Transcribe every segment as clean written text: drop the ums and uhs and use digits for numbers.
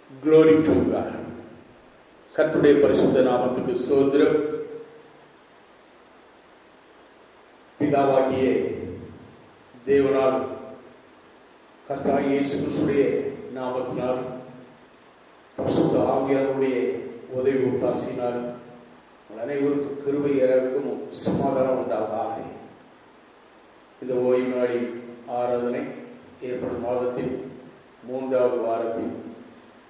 Glory to God. கர்த்தருடைய பரிசுத்த நாமத்துக்கு ஸ்தோத்திரம். பிதாவாகிய தேவனால் கர்த்தராகிய இயேசு கிறிஸ்துவின் நாமத்தினால் பரிசுத்த ஆவியானவருடைய உதவி ஒத்தாசையினால் அனைவருக்கும் கிருபை இரக்கமும் சமாதானம் உண்டாவதாக. இந்த ஓய்வு நாளின் ஆராதனை ஏப்ரல் மாதத்தின் 3வது வாரத்தில்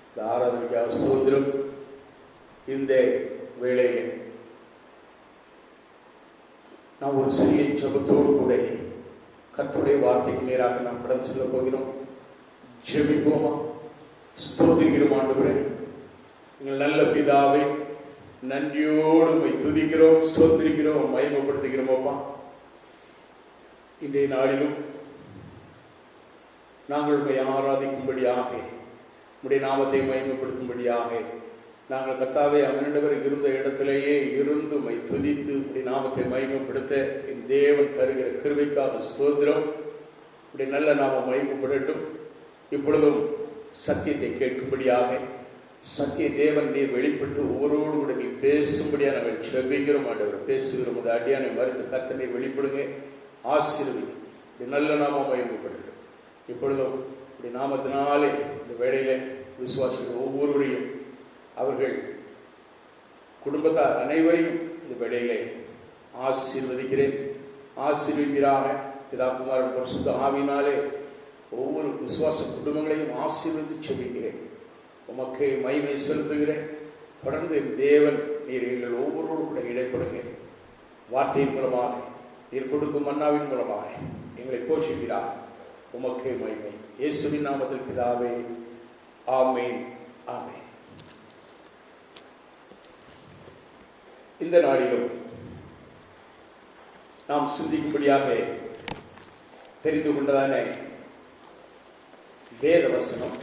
இந்த ஆராதனைக்காக ஸ்தோத்திரம். இந்த வேளையில் நாம் ஒரு சிறிய ஜெபத்தோடு கூட கர்த்தருடைய வார்த்தைக்கு நேராக நாம் கடந்து செல்ல போகிறோம். ஜெபிப்போமா? ஸ்தோத்திரிக்கிறோம் ஆண்டவரே, எங்கள் நல்ல பிதாவை நன்றியோடு உம்மை துதிக்கிறோம், ஸ்தோத்திரிக்கிறோம், மகிமைப்படுத்துகிறோம். அப்பா, இன்றைய நாளிலும் நாங்கள் உம்மை ஆராதிக்கும்படியாக, உம்முடைய நாமத்தை மகிமைப்படுத்தும்படியாக நாங்கள் கர்த்தாவே அவனிடவர் இருந்த இடத்திலேயே இருந்து உம்மை துதித்து உம்முடைய நாமத்தை மகிமைப்படுத்த என் தேவன் தருகிற கிருபைக்காக ஸ்தோத்திரம். உம்முடைய நல்ல நாமம் மகிமைப்படட்டும். இப்பொழுதும் சத்தியத்தை கேட்கும்படியாக சத்திய தேவன் நீர் வெளிப்பட்டு ஒவ்வொருவரோடு கூட நீ பேசும்படியாக நாங்கள் செபிக்கிறோம். ஆண்டவர் பேசுகிறோம். அது அடியானை மறுத்து கர்த்தர் நீர் வெளிப்படுங்க, ஆசீர்வதி. இப்படி நல்ல நாமம் மகிமைப்படட்டும். இப்பொழுதும் இப்படி நாமத்தினாலே இந்த வேளையில விசுவாசிகள் ஒவ்வொருவரையும் அவர்கள் குடும்பத்தார் அனைவரையும் இந்த வேளையிலே ஆசீர்வதிக்கிறேன். ஆசீர்வதிக்கிறாக பிதா குமாரன் பரிசுத்த ஆவியினாலே ஒவ்வொரு விசுவாச குடும்பங்களையும் ஆசீர்வதித்து செபிக்கிறேன். உமக்கே மகிமை செலுத்துகிறேன். தொடர்ந்து என் தேவன் நீர் எங்கள் ஒவ்வொருவரோடு கூட இடைப்படுங்க. வார்த்தையின் மூலமாக நீர் கொடுக்கும் மன்னாவின் மூலமாக எங்களை போஷிக்கிறார். உமக்கே மகிமை. இயேசுவின் நாமத்தில் பிதாவே, ஆமென், ஆமென். இந்த நாளிலும் நாம் சிந்திக்கும்படியாக தெரிந்து கொண்டதான வேத வசனம்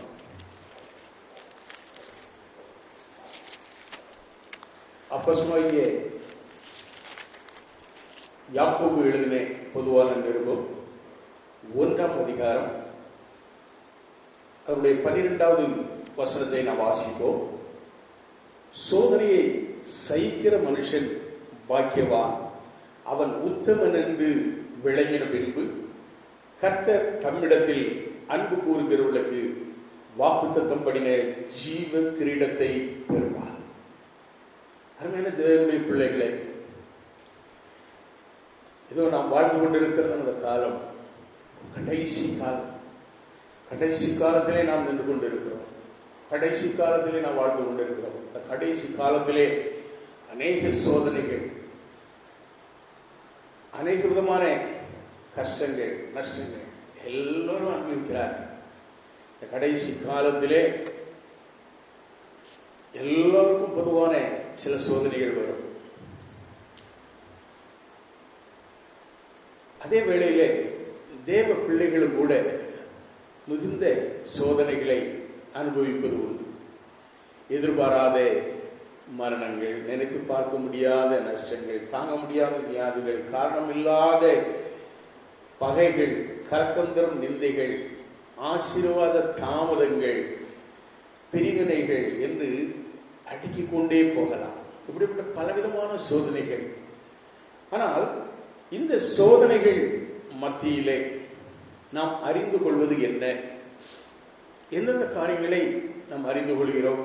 அப்போஸ்தலனாகிய யாக்கோபு எழுதின பொதுவான நிருபம் 1ஆம் அதிகாரம் அவருடைய 12வது வசனத்தை நாம் வாசிப்போம். சோதனையை சகிக்கிற மனுஷன் பாக்கியவான், அவன் உத்தமன் என்று விளங்கின பின்பு கர்த்தர் தம்மிடத்தில் அன்பு கூறுகிறவர்களுக்கு வாக்குத்தத்தம் பண்ணின ஜீவ கிரீடத்தை பெறுவான். அருமையான தேவனுடைய பிள்ளைகளே, ஏதோ நாம் வாழ்ந்து கொண்டிருக்கிறது அந்த காலம் கடைசி காலம். கடைசி காலத்திலே நாம் நின்று கொண்டிருக்கிறோம். கடைசி காலத்திலே நாம் வாழ்ந்து கொண்டிருக்கிறோம். அந்த கடைசி காலத்திலே அநேக சோதனைகள், அநேக விதமான கஷ்டங்கள், நஷ்டங்கள் எல்லோரும் அனுபவிக்கிறார்கள். இந்த கடைசி காலத்திலே எல்லோருக்கும் பொதுவான சில சோதனைகள் வரும். அதே வேளையிலே தேவ பிள்ளைகளும் கூட மிகுந்த சோதனைகளை அனுபவிப்பது உண்டு. எதிர்பாராத மரணங்கள், நினைத்து பார்க்க முடியாத நஷ்டங்கள், தாங்க முடியாத வியாதிகள், காரணமில்லாத பகைகள், கலக்கம் தரும் நிந்தைகள், ஆசீர்வாத தாமதங்கள், பிரிவினைகள் என்று அடுக்கிக் கொண்டே போகலாம். இப்படிப்பட்ட பலவிதமான சோதனைகள். ஆனால் இந்த சோதனைகள் மத்தியிலே நாம் அறிந்து கொள்வது என்ன? எந்தெந்த காரியங்களை நாம் அறிந்து கொள்கிறோம்?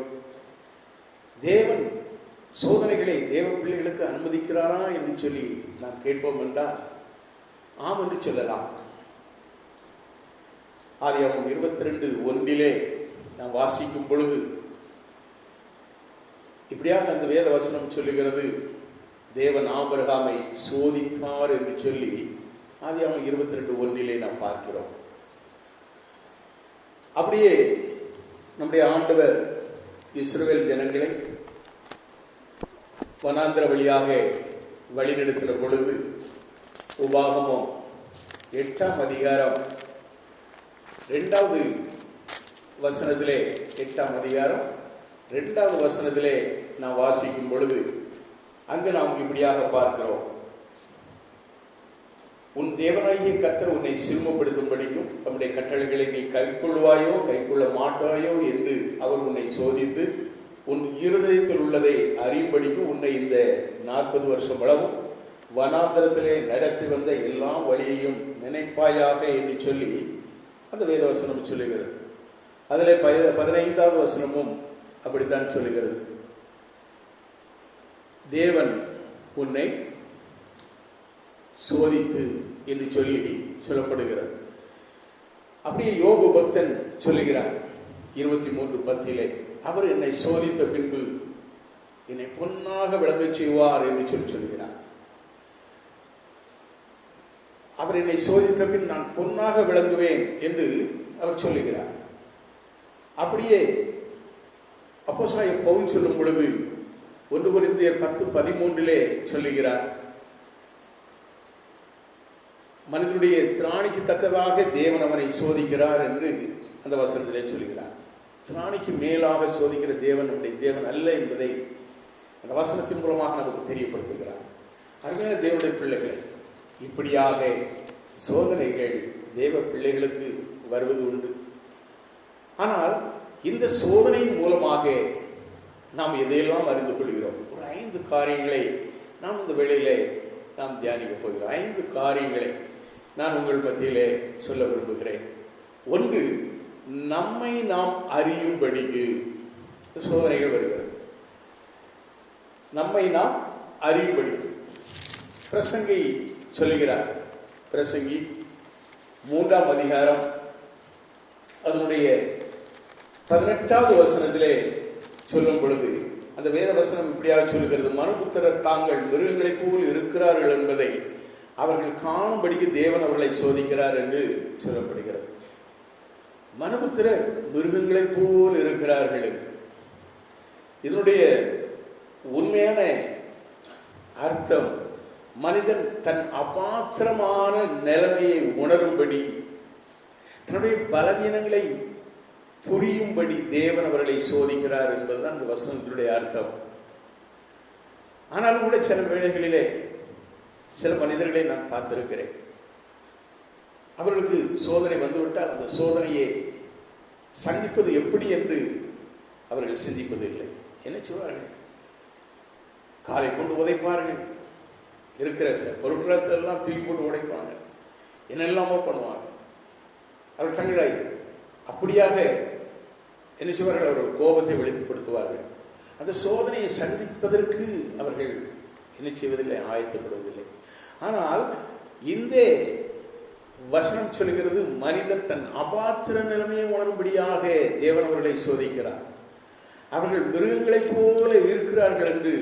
தேவன் சோதனைகளை தேவ பிள்ளைகளுக்கு அனுமதிக்கிறாரா என்று சொல்லி நாம் கேட்போம் என்றால் ஆம் என்று சொல்லலாம். ஆதியாகமம் 22:1 நாம் வாசிக்கும் பொழுது இப்படியாக அந்த வேத வசனம் சொல்லுகிறது, தேவன் ஆபிரகாமை சோதித்தார் என்று சொல்லி ஆதியாகமம் 22:1 நாம் பார்க்கிறோம். அப்படியே நம்முடைய ஆண்டவர் இஸ்ரவேல் ஜனங்களை வனாந்திர வழியாக வழிநடத்தின பொழுது உபாகமம் 8ஆம் அதிகாரம் 2வது வசனத்திலே 8ஆம் அதிகாரம் 2வது வசனத்திலே நாம் வாசிக்கும் பொழுது அங்கு நாம் இப்படியாக பார்க்கிறோம். உன் தேவனாகிய கர்த்தர் உன்னை சிறுமப்படுத்தும்படிக்கும் தம்முடைய கட்டளைகளை நீ கைக்கொள்வாயோ கைக்கொள்ள மாட்டாயோ என்று அவர் உன்னை சோதித்து உன் இருதயத்தில் உள்ளதை அறியும்படிக்கும் உன்னை இந்த 40 வருஷம் அளவும் வனாந்தரத்திலே நடத்தி வந்த எல்லா வழியையும் நினைப்பாயாக என்று சொல்லி அந்த வேதவசனம் சொல்லுகிறது. அதில் 15வது வசனமும் அப்படித்தான் சொல்லுகிறது. தேவன் உன்னை சோதித்து என்று சொல்லி சொல்லப்படுகிறது. அப்படியே யோபு பக்தன் சொல்லுகிறார் 23:10 அவர் என்னை சோதித்த பின்பு என்னை பொன்னாக விளங்கச் செய்வார் என்று சொல்கிறார். அவர் என்னை சோதித்த பின் நான் பொன்னாக விளங்குவேன் என்று அவர் சொல்லுகிறார். அப்படியே அப்போஸ்தலனாகிய பவுல் சொல்லும் பொழுது 1 கொரிந்தியர் 10:13 சொல்லுகிறார், மனிதனுடைய திராணிக்கு தக்கதாக தேவன் அவனை சோதிக்கிறார் என்று அந்த வசனத்திலே சொல்கிறார். திராணிக்கு மேலாக சோதிக்கிற தேவன் நம்முடைய தேவன் அல்ல என்பதை அந்த வசனத்தின் மூலமாக நமக்கு தெரியப்படுத்துகிறார். அருமையான தேவனுடைய பிள்ளைகளை, இப்படியாக சோதனைகள் தேவ பிள்ளைகளுக்கு வருவது உண்டு. ஆனால் இந்த சோதனையின் மூலமாக நாம் எதையெல்லாம் அறிந்து கொள்கிறோம்? ஒரு 5 காரியங்களை நாம் இந்த வேளையிலே நாம் தியானிக்க போகிறோம். 5 காரியங்களை நான் உங்கள் மத்தியிலே சொல்ல விரும்புகிறேன். 1, நம்மை நாம் அறியும்படிக்கு சோதனைகள் வருகிறது. நம்மை நாம் அறியும்படிக்கு பிரசங்கி சொல்லுகிறார். பிரசங்கி 3ஆம் அதிகாரம் அதனுடைய 18வது வசனத்திலே சொல்லும் பொழுது அந்த வேத வசனம் இப்படியாக சொல்லுகிறது, மனுபுத்திரர் தாங்கள் மிருகங்களைப் போல் இருக்கிறார்கள் என்பதை அவர்கள் காணும்படிக்கு தேவன் அவர்களை சோதிக்கிறார் என்று சொல்லப்படுகிறது. மனுபுத்திரர் மிருகங்களைப் போல் இருக்கிறார்கள் என்று இதனுடைய உண்மையான அர்த்தம், மனிதன் தன் அபாத்திரமான நிலைமையை உணரும்படி, தன்னுடைய பலவீனங்களை புரியும்படி தேவன் அவர்களை சோதிக்கிறார் என்பதுதான் அந்த வசனத்தினுடைய அர்த்தம். ஆனாலும் கூட சில வேளைகளிலே சில மனிதர்களை நான் பார்த்திருக்கிறேன். அவர்களுக்கு சோதனை வந்துவிட்டால் அந்த சோதனையை சந்திப்பது எப்படி என்று அவர்கள் சிந்திப்பதில்லை. என்ன செய்வார்கள்? காலை கொண்டு உதைப்பார்கள், இருக்கிற பொருட்களெல்லாம் தூக்கி போட்டு உடைப்பாங்க, என்னெல்லாமோ பண்ணுவாங்க. அவர்கள் தங்களை அப்படியாக என்ன செய்வார்கள்? அவர்கள் கோபத்தை வெளிப்படுத்துவார்கள். அந்த சோதனையை சந்திப்பதற்கு அவர்கள் என்ன செய்வதில்லை, ஆயத்தப்படுவதில்லை. ஆனால் இந்த வசனம் சொல்கிறது, மனிதன் தன் அபாத்திர நிலைமையை உணரும்படியாக தேவன் அவர்களை சோதிக்கிறார். அவர்கள் மிருகங்களைப் போல இருக்கிறார்கள் என்று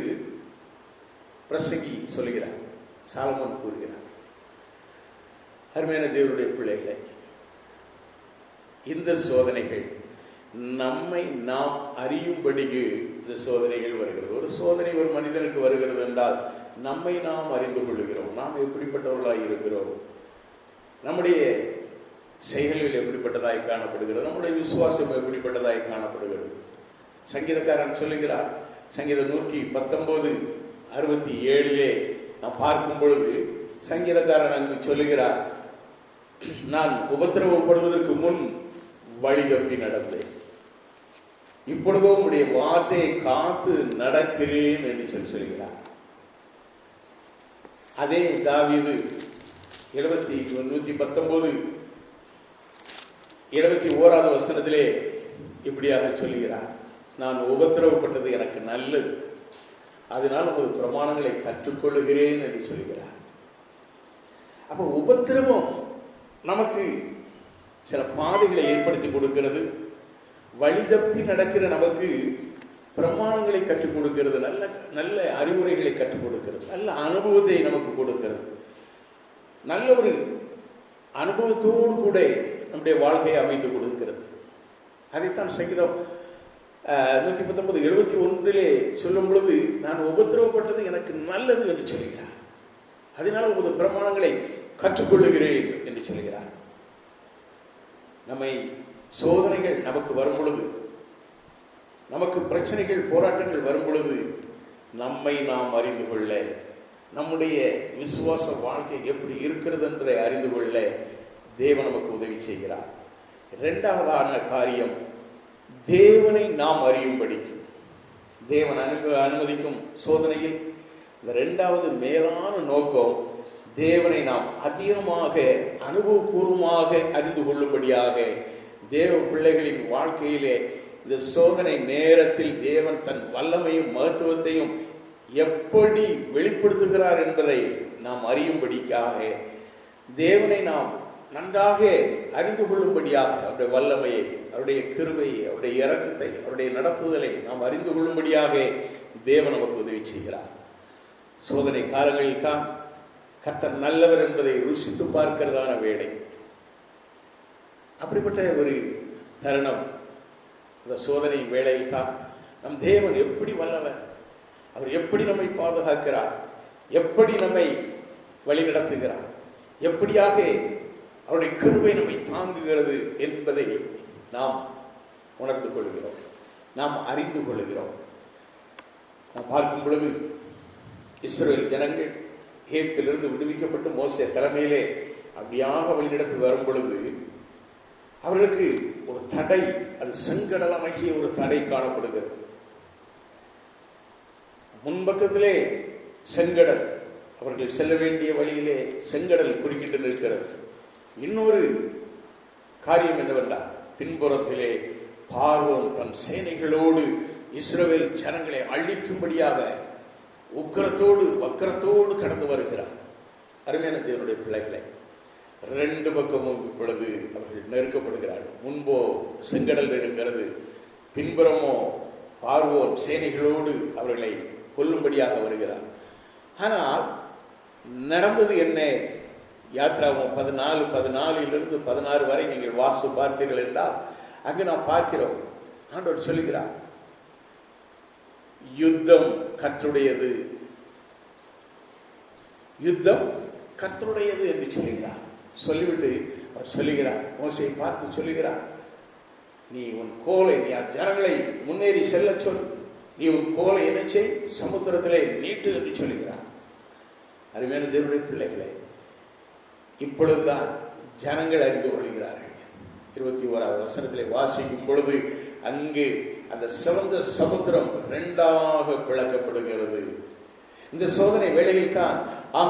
பிரசங்கி சொல்கிறார், சாலமோன் கூறுகிறார். அருமையான தேவனுடைய பிள்ளைகளை, இந்த சோதனைகள் நம்மை நாம் அறியும்படிக்கு இந்த சோதனைகள் வருகிறது. ஒரு சோதனை ஒரு மனிதனுக்கு வருகிறது என்றால் நம்மை நாம் அறிந்து கொள்கிறோம். நாம் எப்படிப்பட்டவர்களாய் இருக்கிறோம், நம்முடைய செயல்கள் எப்படிப்பட்டதாய் காணப்படுகிறது, நம்முடைய விசுவாசம் எப்படிப்பட்டதாய் காணப்படுகிறது. சங்கீதக்காரன் சொல்லுகிறார், சங்கீதம் 119:67 நாம் பார்க்கும் பொழுது சங்கீதக்காரன் அங்கு சொல்லுகிறார், நான் உபத்திரவப்படுவதற்கு முன் வழி தப்பி நடந்தேன், இப்பொழுதோ உடைய வார்த்தையை காத்து நடக்கிறேன் என்று சொல்கிறார். அதே தாவீது 119:71 வசனத்திலே இப்படியாக சொல்லுகிறார், நான் உபத்திரவப்பட்டது எனக்கு நல்லது, அதனால் உமது பிரமாணங்களை கற்றுக்கொள்ளுகிறேன் என்று சொல்கிறார். அப்போ உபத்திரவம் நமக்கு சில பாதைகளை ஏற்படுத்தி கொடுக்கிறது, வழி தப்பி நடக்கிற நமக்கு பிரமாணங்களை கற்றுக் கொடுக்கிறது, நல்ல நல்ல அறிவுரைகளை கற்றுக் கொடுக்கிறது, நல்ல அனுபவத்தை நமக்கு கொடுக்கிறது. நல்ல ஒரு அனுபவத்தோடு கூட நம்முடைய வாழ்க்கையை அமைத்து கொடுக்கிறது. அதைத்தான் சங்கீதம் 119:71 சொல்லும் பொழுது, நான் உபத்திரவப்பட்டது எனக்கு நல்லது என்று சொல்கிறார், அதனால் உமது பிரமாணங்களை கற்றுக்கொள்ளுகிறேன் என்று சொல்கிறார். நம்மை சோதனைகள் நமக்கு வரும் பொழுது, நமக்கு பிரச்சனைகள் போராட்டங்கள் வரும் பொழுது நம்மை நாம் அறிந்து கொள்ள நம்முடைய விசுவாச வாழ்க்கை எப்படி இருக்கிறது என்பதை அறிந்து கொள்ள தேவன் நமக்கு உதவி செய்கிறார். இரண்டாவதான காரியம், தேவனை நாம் அறியும்படிக்கு தேவன் அனுமதிக்கும் சோதனையில் இந்த இரண்டாவது மேலான நோக்கம், தேவனை நாம் அதிகமாக அனுபவபூர்வமாக அறிந்து கொள்ளும்படியாக தேவ பிள்ளைகளின் வாழ்க்கையிலே இந்த சோதனை நேரத்தில் தேவன் தன் வல்லமையும் மகத்துவத்தையும் எப்படி வெளிப்படுத்துகிறார் என்பதை நாம் அறியும்படிக்காக, தேவனை நாம் நன்றாக அறிந்து கொள்ளும்படியாக, அவருடைய வல்லமையை, அவருடைய கிருபையை, அவருடைய இரக்கத்தை, அவருடைய நடத்துதலை நாம் அறிந்து கொள்ளும்படியாக தேவன் நமக்கு உதவி செய்கிறார். சோதனை காலங்களில் தான் கர்த்தர் நல்லவர் என்பதை ருசித்து பார்க்கிறதான வேலை. அப்படிப்பட்ட ஒரு தருணம், இந்த சோதனை வேளையில் தான் நம் தேவன் எப்படி வல்லவர், அவர் எப்படி நம்மை பாதுகாக்கிறார், எப்படி நம்மை வழிநடத்துகிறார், எப்படியாக அவருடைய கிருபை நம்மை தாங்குகிறது என்பதை நாம் உணர்ந்து கொள்கிறோம், நாம் அறிந்து கொள்கிறோம். நாம் பார்க்கும் பொழுது இஸ்ரவேல் ஜனங்கள் எகிப்திலிருந்து விடுவிக்கப்பட்டு மோசே தலைமையிலே அப்படியாக வழிநடத்தி வரும் பொழுது அவர்களுக்கு ஒரு தடை, அது செங்கடலாகிய ஒரு தடை காணப்படுகிறது. முன்பக்கத்திலே செங்கடல், அவர்கள் செல்ல வேண்டிய வழியிலே செங்கடல் குறுக்கிட்டு நிற்கிறது. இன்னொரு காரியம் என்னவென்றால், பின்புறத்திலே பார்வோன் தன் சேனைகளோடு இஸ்ரவேல் ஜனங்களை அழிக்கும்படியாக உக்கிரத்தோடு வக்கரத்தோடு கடந்து வருகிறார். அருமையான தேவனுடைய பிள்ளைகளை, ரெண்டு பக்கமும் இப்பொழுது அவர்கள் நெருக்கப்படுகிறார்கள். முன்போ செங்கடல் இருக்கிறது, பின்புறமோ பார்வோன் சேனைகளோடு அவர்களை கொல்லும்படியாக வருகிறார். ஆனால் நடந்தது என்ன? யாத்ராவும் 14 16 வரை நீங்கள் வாசி பார்த்தீர்கள் என்றால் அங்கு நாம் பார்க்கிறோம், ஆண்டவர் சொல்லுகிறார், யுத்தம் கர்த்தருடையது, யுத்தம் கர்த்தருடையது என்று சொல்லுகிறார். சொல்லிவிட்டு அவர் சொல்லுகிறார், மோசேயை பார்த்து சொல்லுகிறார், நீ உன் கோலை, நீ ஜனங்களை முன்னேறி செல்ல சொல், நீ உன் கோலை என்ன செய், சமுத்திரத்திலே நீட்டு என்று சொல்லுகிறார். அருமையான தேவனுடைய பிள்ளைகளே, இப்பொழுதுதான் ஜனங்கள் அறிந்து கொள்கிறார்கள். 21வது வசனத்திலே வாசிக்கும் பொழுது அங்கு அந்த சிவந்த சமுத்திரம் இரண்டாக பிளக்கப்படுகிறது. இந்த சோதனை வேளையில் தான்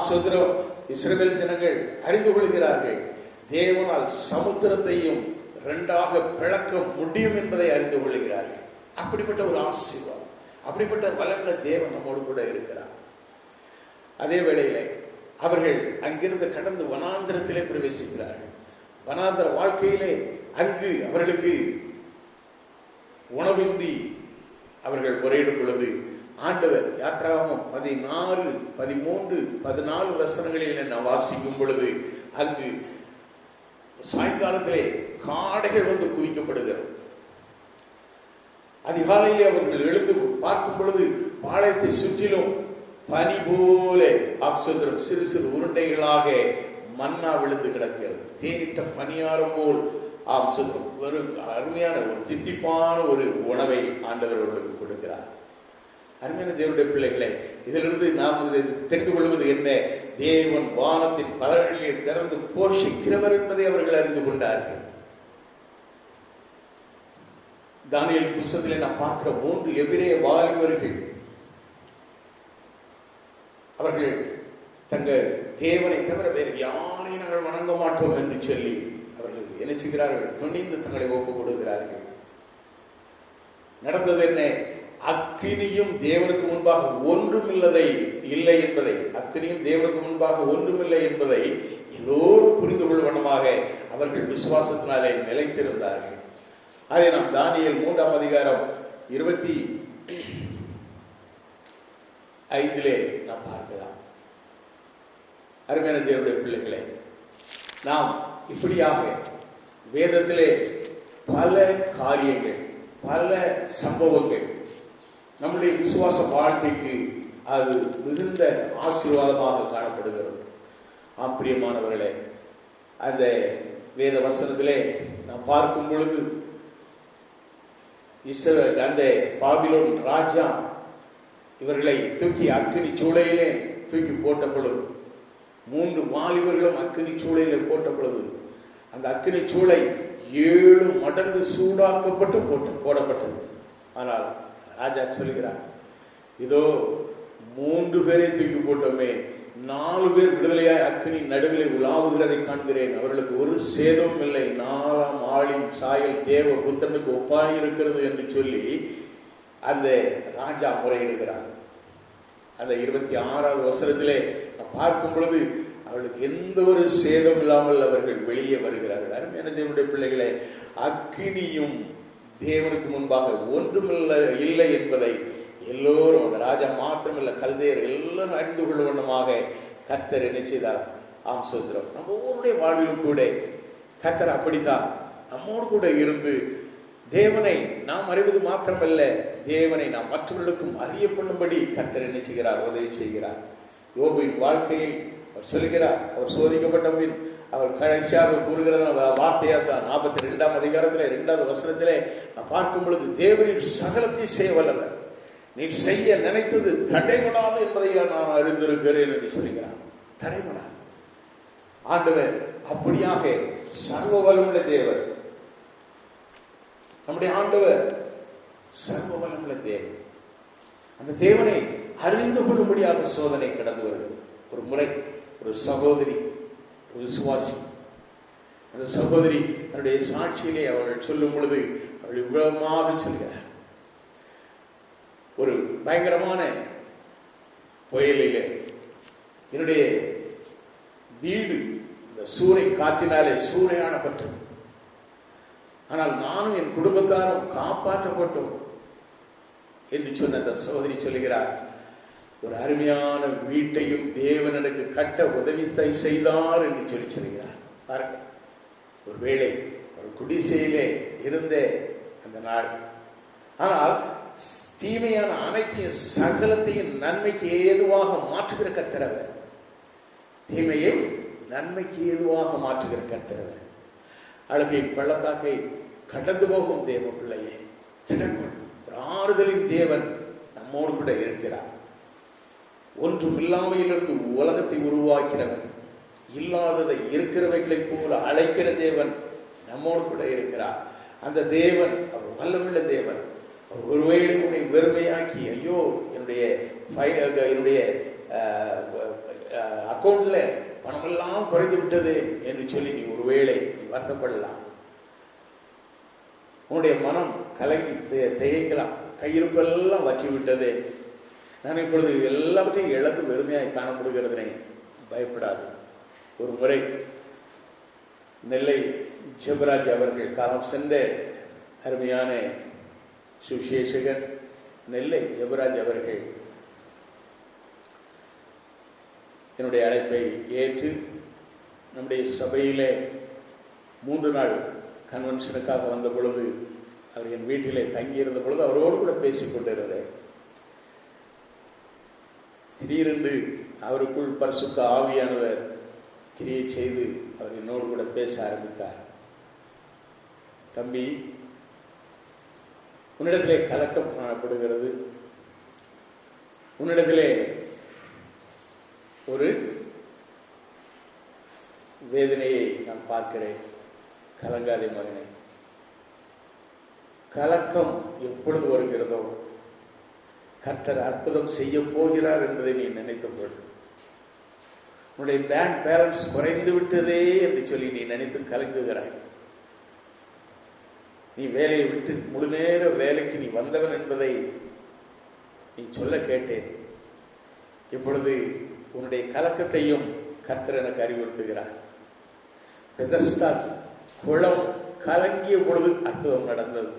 சமுத்திரம் இஸ்ரவேல் ஜனங்கள் அறிந்து கொள்கிறார்கள், தேவனால் சமுத்திரத்தையும் இரண்டாக பிளக்க முடியும் என்பதை அறிந்து கொள்கிறார்கள். அப்படிப்பட்ட ஒரு ஆசீர்வாதம், அப்படிப்பட்ட வல்லமை தேவன் நம்மோடு கூட இருக்கிறார். அதே வேளையிலே அவர்கள் அங்கிருந்து கடந்து வனாந்திரத்திலே பிரவேசிக்கிறார்கள். வனாந்திர வாழ்க்கையிலே அங்கு அவர்களுக்கு உணவின்றி அவர்கள் முறையிடும் பொழுது ஆண்டவர் யாத்ராகமம் 16, 13, 14 வசனங்களில் நான் வாசிக்கும் பொழுது அங்கு சாயங்காலத்திலே காடைகள் வந்து குவிக்கப்படுகிறது. அதிகாலையிலே அவர்கள் எழுந்து பார்க்கும் பொழுது பாளையத்தை சுற்றிலும் பனி போல ஆக்சந்திரம் சிறு சிறு உருண்டைகளாக மன்னா விழுந்து கிடக்கிறது. தேனிட்ட பனியாரம் போல் ஆக்சந்திரம், ஒரு அருமையான ஒரு தித்திப்பான ஒரு உணவை ஆண்டவர் அவர்களுக்கு கொடுக்கிறார். அருமையான தேவனுடைய பிள்ளைகளை, இதிலிருந்து நாம் தெரிந்து கொள்வது என்ன? தேவன் வானத்தின் பலர்களை திறந்து போஷிக்கிறவர் என்பதை அவர்கள் அறிந்து கொண்டார்கள். தானியேல் புத்தகத்திலே நாம் பார்க்கிற 3 எபிரேய வாலிபர்கள், அவர்கள் தங்கள் தேவனை தவிர வேறு யாரையும் நாங்கள் வணங்க மாட்டோம் என்று சொல்லி அவர்கள் என்ன செய்கிறார்கள்? துணிந்து தங்களை ஒப்புக் கொடுக்கிறார்கள். நடந்தது என்ன? அக்கினியும் தேவனுக்கு முன்பாக ஒன்றும் இல்லை என்பதை, அக்கினியும் தேவனுக்கு முன்பாக ஒன்றுமில்லை என்பதை எல்லோரும் புரிந்து கொள்வனமாக அவர்கள் விசுவாசத்தினாலே நிலைத்திருந்தார்கள். அதை நாம் தானியேல் 3ஆம் அதிகாரம் 25 நாம் பார்க்கலாம். அருமையான தேவனுடைய பிள்ளைகளே, நாம் இப்படியாக வேதத்திலே பல காரியங்கள், பல சம்பவங்கள் நம்முடைய விசுவாச வாழ்க்கைக்கு அது மிகுந்த ஆசீர்வாதமாக காணப்படுகிறது. பிரியமானவர்களே, அந்த வேத வசனத்திலே நாம் பார்க்கும் பொழுது அந்த பாபிலோன் ராஜா இவர்களை தூக்கி அக்கினி சூளையிலே தூக்கி போட்ட பொழுது, 3 வாலிபர்களும் அக்கினி சூளையில் போட்ட பொழுது, அந்த அக்கினி சூளை 7 மடங்கு சூடாக்கப்பட்டு போடப்பட்டது. ஆனால் ராஜா சொல்கிறார், இதோ 3 பேரை தூக்கி போட்டோமே, 4 பேர் விடுதலையாய் அக்கினி நடுவிலே உலாவுகிறதை காண்கிறேன். அவர்களுக்கு ஒரு சேதமும் இல்லை. 4ஆம் ஆளின் சாயல் தேவ புத்திரனுக்கு ஒப்பாயிருக்கிறது என்று சொல்லி அந்த ராஜா முறையிடுகிறார். அந்த 26வது வசனத்திலே பார்க்கும் பொழுது அவர்களுக்கு எந்த ஒரு சேதம் இல்லாமல் அவர்கள் வெளியே வருகிறார்கள். அருமையான தேவனுடைய பிள்ளைகளே, அக்கினியும் தேவனுக்கு முன்பாக ஒன்றுமில்லை என்பதை எல்லோரும், அந்த ராஜா மாத்திரமில்லை, கல்தேயர் எல்லோரும் அறிந்து கொள்ள வண்ணமாக கர்த்தர் என்ன செய்தார்? ஆம், சோத்திரம். நம்ம ஒவ்வொருடைய வாழ்விலும் கூட கர்த்தர் அப்படித்தான் நம்மோடு கூட இருந்து தேவனை நாம் அறிவது மாத்திரமல்ல, தேவனை நாம் மற்றவர்களுக்கும் அறிய பண்ணும்படி கர்த்தர் என்ன செய்கிறார்? உதவி செய்கிறார். யோபுவின் வாழ்க்கையில் அவர் சொல்கிறார், அவர் சோதிக்கப்பட்ட பின் அவர் கடைசியாக கூறுகிறது வார்த்தையாக தான் 42ஆம் அதிகாரத்தில் 2வது வசனத்திலே நான் பார்க்கும் பொழுது, தேவனின் சகலத்தை செய்ய வல்லவர், நீ செய்ய நினைத்தது தடைபடாது என்பதை நான் அறிந்திருக்கிறேன் என்று சொல்கிறார். தடைபடாது. ஆண்டவர் அப்படியாக சர்வ வல்லமுள்ள தேவர். நம்முடைய ஆண்டவர் சர்வ வல்லமுள்ள தேவன். அந்த தேவனை அறிந்து கொள்ளும்படியாக சோதனை கடந்து வருகிறது. ஒரு முறை ஒரு சகோதரி, ஒரு விசுவாசி, அந்த சகோதரி தன்னுடைய சாட்சியிலே அவர்கள் சொல்லும் பொழுது அவள் விவரமாக சொல்கிறார், ஒரு பயங்கரமான புயலிலே என்னுடைய வீடு இந்த சூறை காற்றினாலே சூறையாடப்பட்டது. ஆனால் நானும் என் குடும்பத்தாரும் காப்பாற்றப்பட்டோம் என்று சொன்ன அந்த சகோதரி சொல்லுகிறார், ஒரு அருமையான வீட்டையும் தேவன் எனக்கு கட்ட உதவி செய்தார் என்று சொல்கிறார். பாருங்க, ஒருவேளை ஒரு குடிசையிலே இருந்த அந்த நாள், ஆனால் தீமையான அனைத்தையும் சகலத்தையும் நன்மைக்கு ஏதுவாக மாற்றுகிற கர்த்தரவர். தீமையை நன்மைக்கு ஏதுவாக மாற்றுகிற கர்த்தரவர். அழுகை பள்ளத்தாக்கை கடந்து போகும் தேவ பிள்ளையே, திடன்கொள். ஒரு ஆறுதலின் தேவன் நம்மோடு கூட இருக்கிறார். ஒன்றும் இல்லாமையிலிருந்து உலகத்தை உருவாக்கிறவன், இல்லாததை இருக்கிறவைகளைப் போல அழைக்கிற தேவன் நம்மோடு கூட இருக்கிறார். அந்த தேவன் அவர் வல்லமுள்ள தேவன். ஒருவேளை உன்னை வெறுமையாக்கி, ஐயோ என்னுடைய அக்கௌண்ட்ல பணமெல்லாம் குறைந்து விட்டது என்று சொல்லி நீ ஒருவேளை நீ வருத்தப்படலாம். உன்னுடைய மனம் கலங்கி திகைக்கலாம். கையிருப்பெல்லாம் வற்றி விட்டது, நான் இப்பொழுது எல்லாவற்றையும் இழந்து வெறுமையாய் காணப்படுகிறதுனே. பயப்படாது. ஒரு முறை நெல்லை ஜெபராஜ் அவர்கள், காலம் சென்ற அருமையான சுவிசேஷகர் நெல்லை ஜெபராஜ் அவர்கள் என்னுடைய அழைப்பை ஏற்று நம்முடைய சபையிலே 3 நாள் கன்வென்ஷனுக்காக வந்த பொழுது, அவர் என் வீட்டிலே தங்கியிருந்த பொழுது அவரோடு கூட பேசிக்கொண்டிருந்தேன். திடீரென்று அவருக்குள் பரிசுத்த ஆவியானவர் கிரியை செய்து அவர் என்னோடு கூட பேச ஆரம்பித்தார். தம்பி, உன்னிடத்திலே கலக்கம் காணப்படுகிறது, உன்னிடத்திலே ஒரு வேதனையை நான் பார்க்கிறேன். கலங்காதே மகனே. கலக்கம் எப்பொழுது வருகிறதோ கர்த்தர் அற்புதம் செய்ய போகிறார் என்பதை நீ நினைத்துக்கொள். உன்னுடைய பேங்க் பேலன்ஸ் குறைந்து விட்டதே என்று சொல்லி நீ நினைத்து கலங்குகிறாய். நீ வேலையை விட்டு முழு நேர வேலைக்கு நீ வந்தவன் என்பதை நீ சொல்ல கேட்டேன். இப்பொழுது உன்னுடைய கலக்கத்தையும் கர்த்தர் எனக்கு அறிவுறுத்துகிறார். பெதஸ்தா குளம் கலங்கிய பொழுது அற்புதம் நடந்தது.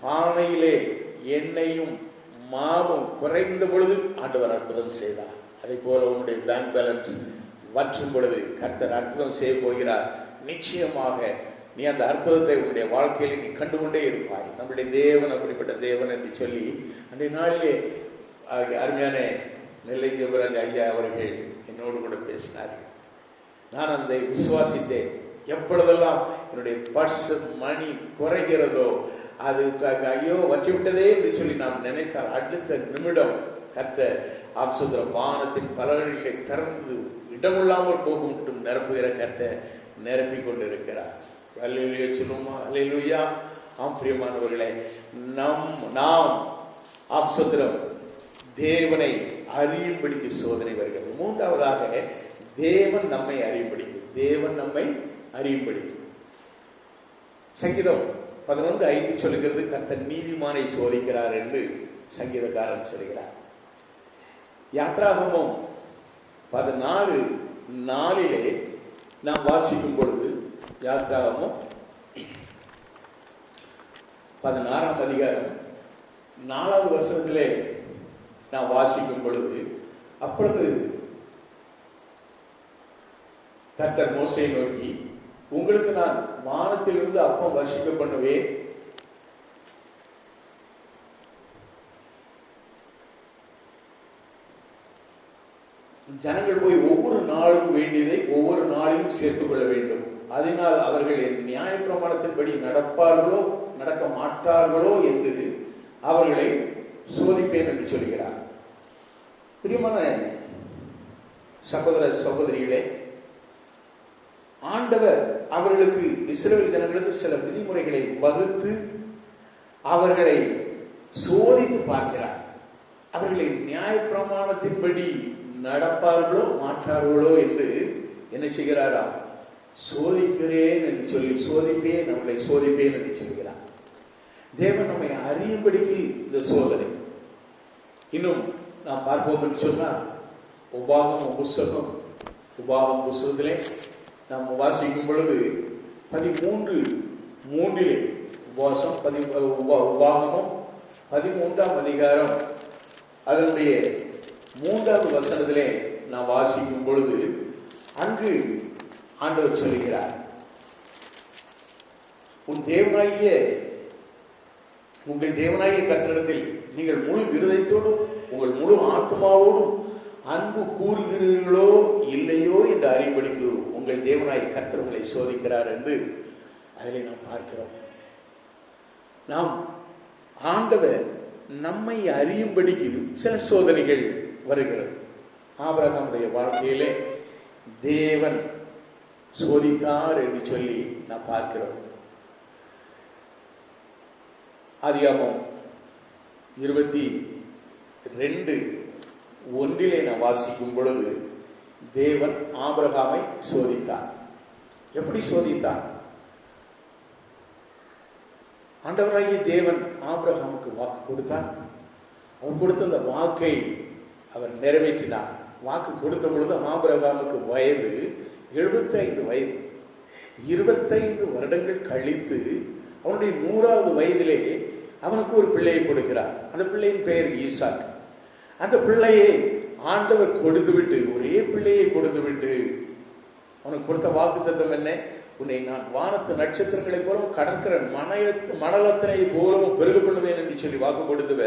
பானையிலே எண்ணெயும் மாவும் குறைந்த பொழுது ஆண்டவர் அற்புதம் செய்தார். அதே போல உன்னுடைய பேங்க் பேலன்ஸ் வற்றும் பொழுது கர்த்தர் அற்புதம் செய்ய போகிறார். நிச்சயமாக நீ அந்த அற்புதத்தை உன்னுடைய வாழ்க்கையில நீ கண்டுகொண்டே இருப்பாய். நம்முடைய தேவன் அப்படிப்பட்ட தேவன் என்று சொல்லி அன்றைய நாளிலே அருமையான நெல்லை ஜெபராஜ் ஐயா அவர்கள் என்னோடு கூட பேசினார்கள். நான் அந்த விசுவாசித்தேன். எப்பொழுதெல்லாம் என்னுடைய பர்ஸ் மணி குறைகிறதோ, அது ஐயோ வற்றிவிட்டதே என்று சொல்லி நாம் நினைத்தால் அடுத்த நிமிடம் கர்த்தர் ஆப்சுதர வானத்தின் பலர்களை திறந்து இடமில்லாமல் போகும் மட்டும் நிரப்புகிற கர்த்தரை நிரப்பிக் கொண்டிருக்கிறார். அல்லேலூயா சொல்லுமா? அல்லேலூயா. ஆம் பிரியமானவர்களே, நாம் ஆப்சுதரம் தேவனை அறியும்படிக்கு சோதனை வருகிறது. மூன்றாவதாக தேவன் நம்மை அறியும்படிக்கும். தேவன் நம்மை அறியும்படிக்கும். சங்கீதம் 11:5 சொல்லுகிறது, கர்த்தர் நீதிமானை சோதிக்கிறார் என்று சங்கீதக்காரன் சொல்கிறார். யாத்ராகமம் 16:4 நாம் வாசிக்கும் பொழுது, யாத்ராகமம் 16ஆம் அதிகாரம் 4வது வசனத்திலே நாம் வாசிக்கும் பொழுது, அப்பொழுது கர்த்தர் மோசேயை நோக்கி, உங்களுக்கு நான் வானத்திலிருந்து அப்பம் வர்ஷிக்க பண்ணுவேன், ஜனங்கள் போய் ஒவ்வொரு நாளும் வேண்டியதை ஒவ்வொரு நாளிலும் சேர்த்துக் கொள்ள வேண்டும். அதனால் அவர்கள் என் நியாய பிரமாணத்தின்படி நடப்பார்களோ நடக்க மாட்டார்களோ என்று அவர்களை சோதிப்பேன் என்று சொல்கிறார். பிரியமான சகோதர சகோதரிகளே, ஆண்டவர் அவர்களுக்கு, இஸ்ரவேல் ஜனங்களுக்கு சில விதிமுறைகளை வகுத்து அவர்களை சோதித்து பார்க்கிறார். அவர்களை நியாய பிரமாணத்தின்படி நடப்பார்களோ மாற்றார்களோ என்று என்ன செய்கிறாரா? சோதிக்கிறேன் என்று சொல்லி, சோதிப்பேன், நம்மளை சோதிப்பேன் என்று சொல்கிறார். தேவன் நம்மை அறியும்படிக்கு இந்த சோதனை. இன்னும் நாம் பார்ப்போம் என்று சொன்னால், உபாகம புஸ்தகத்திலே நாம் வாசிக்கும் பொழுது 13:3 உபாகமம் 13ஆம் அதிகாரம் அதனுடைய 3வது வசனத்திலே நாம் வாசிக்கும் பொழுது, அங்கு ஆண்டவர் சொல்கிறார், உங்கள் தேவனாகிய கர்த்தரிடத்தில் நீங்கள் முழு இருதயத்தோடும் உங்கள் முழு ஆத்மாவோடும் அன்பு கூறுகிறீர்களோ இல்லையோ என்று அறியும்படிக்கு உங்கள் தேவனாகிய கர்த்தர் உங்களை சோதிக்கிறார் என்று அதிலே நாம் பார்க்கிறோம். நாம் ஆண்டவர் நம்மை அறியும்படிக்கு சில சோதனைகள் வருகிறது. ஆபிரகாமுடைய வாழ்க்கையிலே தேவன் சோதித்தார் என்று சொல்லி நாம் பார்க்கிறோம். ஆதியாகமம் 22:1 நாம் வாசிக்கும் பொழுது, தேவன் ஆபிரகாமை சோதித்தார். எப்படி சோதித்தார்? ஆண்டவராகிய தேவன் ஆபிரகாமுக்கு வாக்கு கொடுத்தார். அவர் கொடுத்த அந்த வாக்கை அவர் நிறைவேற்றினார். வாக்கு கொடுத்த பொழுது ஆபிரகாமுக்கு வயது 75 வயது. 25 வருடங்கள் கழித்து அவனுடைய 100வது வயதிலே அவனுக்கு ஒரு பிள்ளையை கொடுக்கிறார். அந்த பிள்ளையின் பெயர் ஈசாக். அந்த பிள்ளையை ஆண்டவர் கொடுத்துவிட்டு, ஒரே பிள்ளையை கொடுத்துவிட்டு, அவனுக்கு கொடுத்த வாக்கு தத்துவம் என்ன? உன்னை நான் வானத்து நட்சத்திரங்களை போலவும் கடற்கிற மணலத்தனை போலவும் பெருக பண்ணுவேன் என்று சொல்லி வாக்கு கொடுத்துவ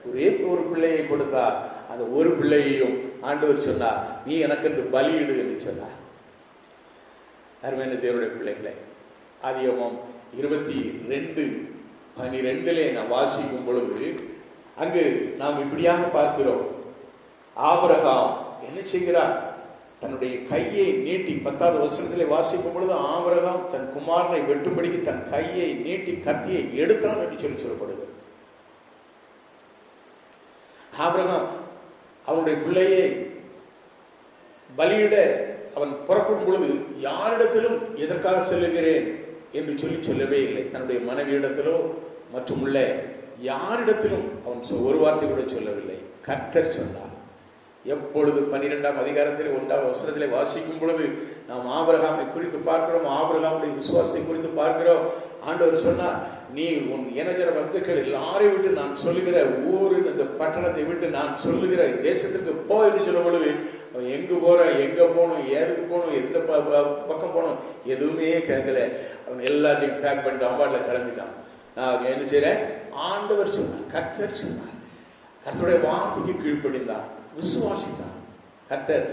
ஒரே ஒரு பிள்ளையை கொடுத்தார். அந்த ஒரு பிள்ளையையும் ஆண்டவர் சொன்னார், நீ எனக்கென்று பலியிடு என்று சொன்னார். அருமையான தேவனுடைய பிள்ளைகளை, ஆதியாகமம் 22:12 நாம் வாசிக்கும் பொழுது அங்கு நாம் இப்படியாக பார்க்கிறோம். ஆபிரகாம் என்ன செய்கிறார்? தன்னுடைய கையை நீட்டி, 10வது வசனத்திலே வாசிக்கும் பொழுது, ஆபிரகாம் தன் குமாரனை வெட்டும்படிக்கு தன் கையை நீட்டி கத்தியை எடுத்தான் என்று சொல்லி சொல்லப்படுகிறது. ஆபிரகாம் அவனுடைய பிள்ளையை பலியிட அவன் புறப்படும் பொழுது யாரிடத்திலும் எதற்காக செல்லுகிறேன் என்று சொல்லவே இல்லை. தன்னுடைய மனைவியிடத்திலோ மற்றும் உள்ள யாரிடத்திலும் அவன் ஒரு வார்த்தை கூட சொல்லவில்லை. கர்த்தர் சொன்னார். எப்பொழுது 12ஆம் அதிகாரத்தில் 1வது வசனத்திலே வாசிக்கும் பொழுது நாம் ஆபிரகாமை குறித்து பார்க்கிறோம். ஆபிரகாமுடைய விசுவாசத்தை குறித்து பார்க்கிறோம். ஆண்டவர் சொன்னார், நீ உன் இனஜர பக்தர்கள் எல்லாரையும் விட்டு நான் சொல்லுகிற ஊரின் இந்த பட்டணத்தை விட்டு நான் சொல்லுகிற தேசத்துக்கு போ என்று சொல்லும் பொழுது அவன் எங்க போறேன், எங்க போகணும், ஏதுக்கு போகணும், எந்த பக்கம் போகணும் எதுவுமே கேட்கல. அவன் எல்லாத்தையும் பேக் பண்ணிட்டு அம்பாட்டில் கிளம்பிட்டான். நான் என்ன செய்றேன்? ஆண்டவர் சொன்னார், கர்த்தர் சொன்னார். கர்த்தருடைய வார்த்தைக்கு கீழ்ப்படிந்தான், விசுவாசித்தான். கர்த்தர்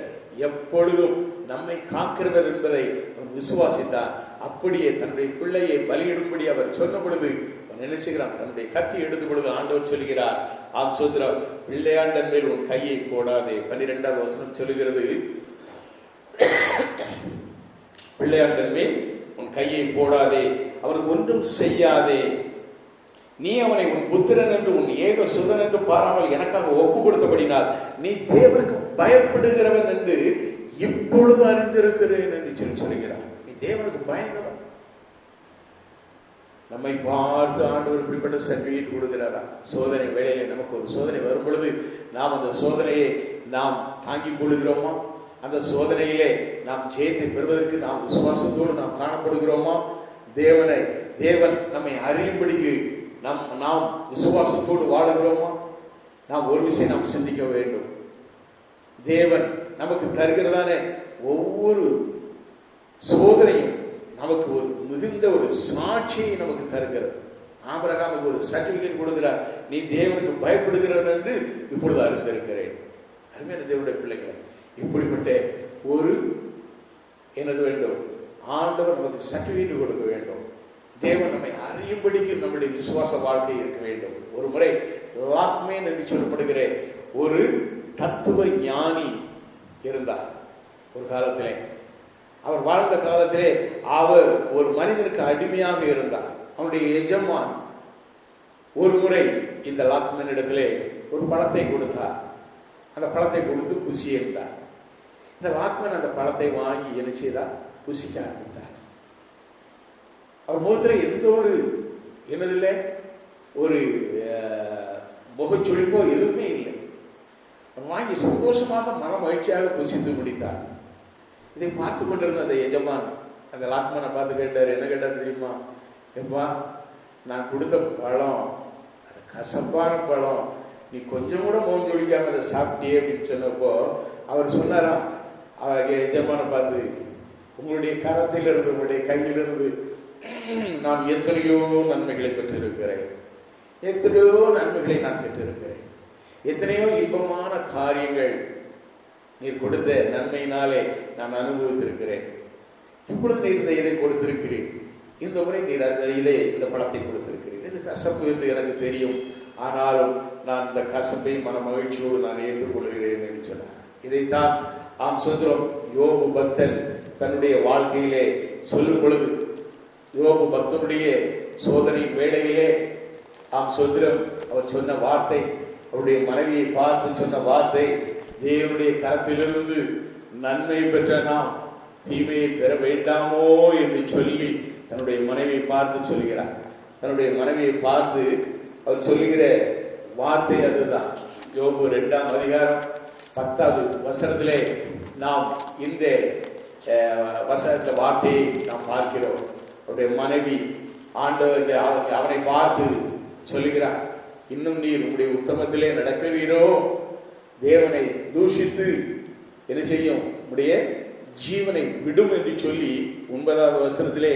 எப்பொழுதும் நம்மை காக்கிறவர் என்பதை அவன் விசுவாசித்தார். அப்படியே தன்னுடைய பிள்ளையை பலியிடும்படி அவர் சொன்ன பொழுது நினைச்சுக்கிறான். தன்னுடைய கத்தி எடுத்த பொழுது ஆண்டவர் சொல்கிறார், ஆம் சோதரம், பிள்ளையாண்டன் மேல் உன் கையை போடாதே. 12வது வசனம் சொல்லுகிறது, பிள்ளையாண்டன் மேல் உன் கையை போடாதே, அவனுக்கு ஒன்றும் செய்யாதே. நீ அவனை உன் புத்திரன் என்று உன் ஏக சுதன் என்று பாராமல் எனக்காக ஒப்பு கொடுத்தபடினால் நீ தேவனுக்கு பயப்படுகிறவன் என்று இப்பொழுது அறிந்திருக்கிறேன் என்று சொல்கிறார். நீ தேவனுக்கு பயந்தவன். நம்மை பார்த்து ஆண்டவர் இப்படிப்பட்ட சர்டிபிகேட் கொடுக்கிறாரா? சோதனை வேளையிலே நமக்கு ஒரு சோதனை வரும் பொழுது நாம் அந்த சோதனையை நாம் தாங்கிக் கொள்கிறோமா? அந்த சோதனையிலே நாம் ஜெயத்தை பெறுவதற்கு நாம் விசுவாசத்தோடு நாம் காணப்படுகிறோமா? தேவன் நம்மை அறியும்படிக்கு நாம் விசுவாசத்தோடு வாழுகிறோமா? நாம் ஒரு விஷயம் நாம் சிந்திக்க வேண்டும். தேவன் நமக்கு தருகிறதான ஒவ்வொரு சோதனையும் நமக்கு ஒரு மிகுந்த ஒரு சாட்சியை நமக்கு தருகிறது. ஆபிரகாமுக்கு ஒரு சர்டிபிகேட் கொடுக்கிறார், நீ தேவனுக்கு பயப்படுகிறவன் என்று இப்பொழுது அறிந்திருக்கிறேன். அருமையான தேவனுடைய பிள்ளைகளை, இப்படிப்பட்ட ஒரு என்னது வேண்டும்? ஆண்டவர் நமக்கு சர்டிபிகேட் கொடுக்க வேண்டும். தேவன் நம்மை அறியும்படிக்கு நம்முடைய விசுவாச வாழ்க்கை இருக்க வேண்டும். ஒரு முறை லாக்மேன் என்று சொல்லப்படுகிற ஒரு தத்துவ ஞானி இருந்தார். ஒரு காலத்திலே, அவர் வாழ்ந்த காலத்திலே அவர் ஒரு மனிதனுக்கு அடிமையாக இருந்தார். அவனுடைய எஜமான் ஒரு முறை இந்த லாக்மேன் இடத்திலே ஒரு பழத்தை கொடுத்தார். அந்த பழத்தை கொடுத்து புசி இருந்தார். இந்த லாக்மேன் அந்த பழத்தை வாங்கி என்ன செய்தார்? புசிக்க ஆரம்பித்தார். அவர் முகத்தில் எந்த ஒரு என்னதில்லை, ஒரு முகச்சுழிப்போ எதுவுமே இல்லை. வாங்கி சந்தோஷமாக மன மகிழ்ச்சியாக புசித்து முடித்தார். இதை பார்த்து கொண்டிருந்த அந்த எஜமான் அந்த லாக்மேனை பார்த்து கேட்டார். என்ன கேட்டார் தெரியுமா? எப்பா, நான் கொடுத்த பழம் அது கசப்பான பழம், நீ கொஞ்சம் கூட முகம் ஜொலிக்காம அதை சாப்பிட்டியே அப்படின்னு சொன்னப்போ அவர் சொன்னாரா, அவர் எஜமானை பார்த்து, உங்களுடைய கரத்திலிருந்து உங்களுடைய கையிலிருந்து நான் எத்தனையோ நன்மைகளை பெற்றிருக்கிறேன், எத்தனையோ நன்மைகளை நான் பெற்றிருக்கிறேன், எத்தனையோ இன்பமான காரியங்கள் நீர் கொடுத்த நன்மையினாலே நான் அனுபவித்திருக்கிறேன். இப்பொழுது நீர் இந்த இதை கொடுத்திருக்கிறேன், இந்த முறை நீர் அந்த இந்த பழத்தை கொடுத்திருக்கிறேன். இது கசப்பு என்று எனக்கு தெரியும், ஆனாலும் நான் இந்த கசப்பை மன மகிழ்ச்சியோடு நான் ஏற்றுக்கொள்கிறேன் என்று சொன்னார். இதைத்தான் ஆம் சோதரம் யோபு பக்தன் தன்னுடைய வாழ்க்கையிலே சொல்லும் பொழுது, யோபு பக்தனுடைய சோதனை வேளையிலே ஆம் சோதரம் அவர் சொன்ன வார்த்தை, அவருடைய மனைவியை பார்த்து சொன்ன வார்த்தை, தேவனுடைய கரத்திலிருந்து நன்மை பெற்ற நாம் தீமையை பெற வேண்டாமோ என்று சொல்லி தன்னுடைய மனைவியை பார்த்து சொல்கிறார். தன்னுடைய மனைவியை பார்த்து அவர் சொல்லுகிற வார்த்தை அதுதான். யோபு 2ஆம் அதிகாரம் 10வது வசனத்திலே நாம் இந்த வார்த்தையை நாம் பார்க்கிறோம். அவருடைய மனைவி ஆண்டவர் அவனை பார்த்து சொல்லுகிறார், இன்னும் நீர் உங்களுடைய உத்தமத்திலே நடக்கிறீரோ, தேவனை தூஷித்து என்ன செய்யும், உடைய ஜீவனை விடும் என்று சொல்லி 9வது வசனத்திலே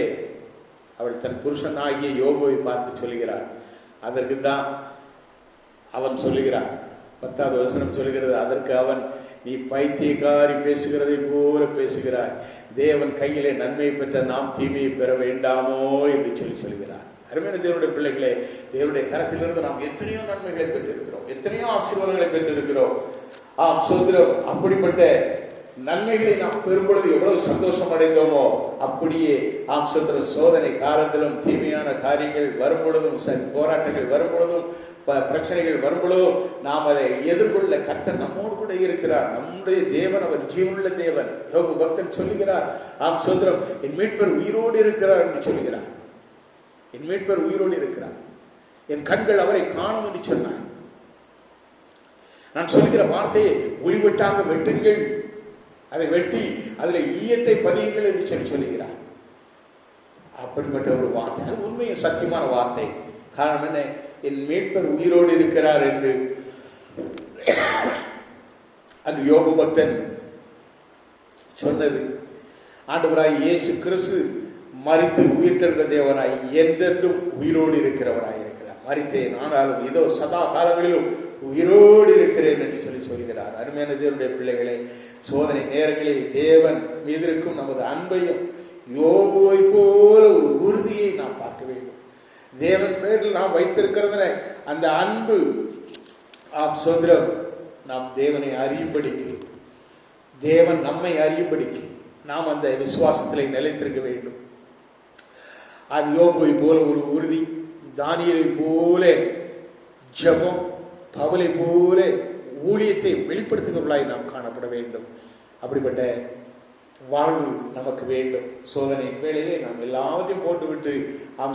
அவள் தன் புருஷன் ஆகிய யோபுவை பார்த்து சொல்லுகிறார். அதற்கு தான் அவன் சொல்லுகிறான். 10வது வசனம் சொல்லுகிறது, அதற்கு அவன், நீ பைத்தியக்காரி பேசுகிறதை போல பேசுகிறாய், தேவன் கையிலே நன்மையை பெற்ற நாம் தீமையை பெற வேண்டாமோ என்று சொல்கிறார். அருமையான தேவனுடைய பிள்ளைகளே, தேவனுடைய கரத்திலிருந்து நாம் எத்தனையோ நன்மைகளை பெற்றிருக்கிறோம், எத்தனையோ ஆசீர்வாதங்களை பெற்றிருக்கிறோம். ஆம் சோதரம், அப்படிப்பட்ட நன்மைகளை நாம் பெறும்பொழுது எவ்வளவு சந்தோஷம் அடைந்தோமோ, அப்படியே ஆம் சோதரம் சோதனை காலத்திலும் தீமையான காரியங்கள் வரும்பொழுதும், போராட்டங்கள் வரும்பொழுதும், பிரச்சனைகள் வரும்பொழுதும் நாம் அதை எதிர்கொள்ள கர்த்தர் நம்மோடு கூட இருக்கிறார். நம்முடைய தேவன் அவர் ஜீவனுள்ள தேவன். யோபு பக்தன் சொல்லுகிறார், ஆம் சோதரம், என் மீட்பர் உயிரோடு இருக்கிறார் என்று சொல்லுகிறார். என் மீட்பர் உயிரோடு இருக்கிறார், என் கண்கள் அவரை காணும் என்று சொன்னார். நான் சொல்லுகிற வார்த்தையை ஒளிவெட்டாக வெட்டுங்கள், அதை வெட்டி அதில் ஈயத்தை பதியுங்கள் என்று சொல்லுகிறார். அப்படிப்பட்ட ஒரு வார்த்தை, அது உண்மையும் சத்தியமான வார்த்தை. காரணம் என்ன? என் மீட்பர் உயிரோடு இருக்கிறார் என்று அந்த யோபு பக்தன் சொன்னது. ஆண்டவராய் இயேசு கிறிஸ்து மரித்து உயிர்த்தெழுந்த தேவனாய் என்றென்றும் உயிரோடு இருக்கிறவராய் இருக்கிறார். மரித்தேன் ஆனாலும் இதோ சதா காலங்களிலும் உயிரோடு இருக்கிறேன் என்று சொல்கிறார். அருமையான தேவனுடைய பிள்ளைகளை, சோதனை நேரங்களில் தேவன் மீது இருக்கும் நமது அன்பையும் யோபுவை போல ஒரு உறுதியை நாம் பார்க்க வேண்டும். தேவன் பேரில் நாம் வைத்திருக்கிறதுன அந்த அன்பு சோதரம் நாம் தேவனை அறியும்படிக்கு, தேவன் நம்மை அறியும்படிக்கு நாம் அந்த விசுவாசத்தில் நிலைத்திருக்க வேண்டும். அது யோபுவை போல ஒரு உறுதி, தானியேலை போல ஜெபம், பவுலை போல ஊழியத்தை வெளிப்படுத்துகிறவர்களாய் நாம் காணப்பட வேண்டும். அப்படிப்பட்ட வாழ்வு நமக்கு வேண்டும். சோதனையின் வேளையிலே நாம் எல்லாவற்றையும் போட்டுவிட்டு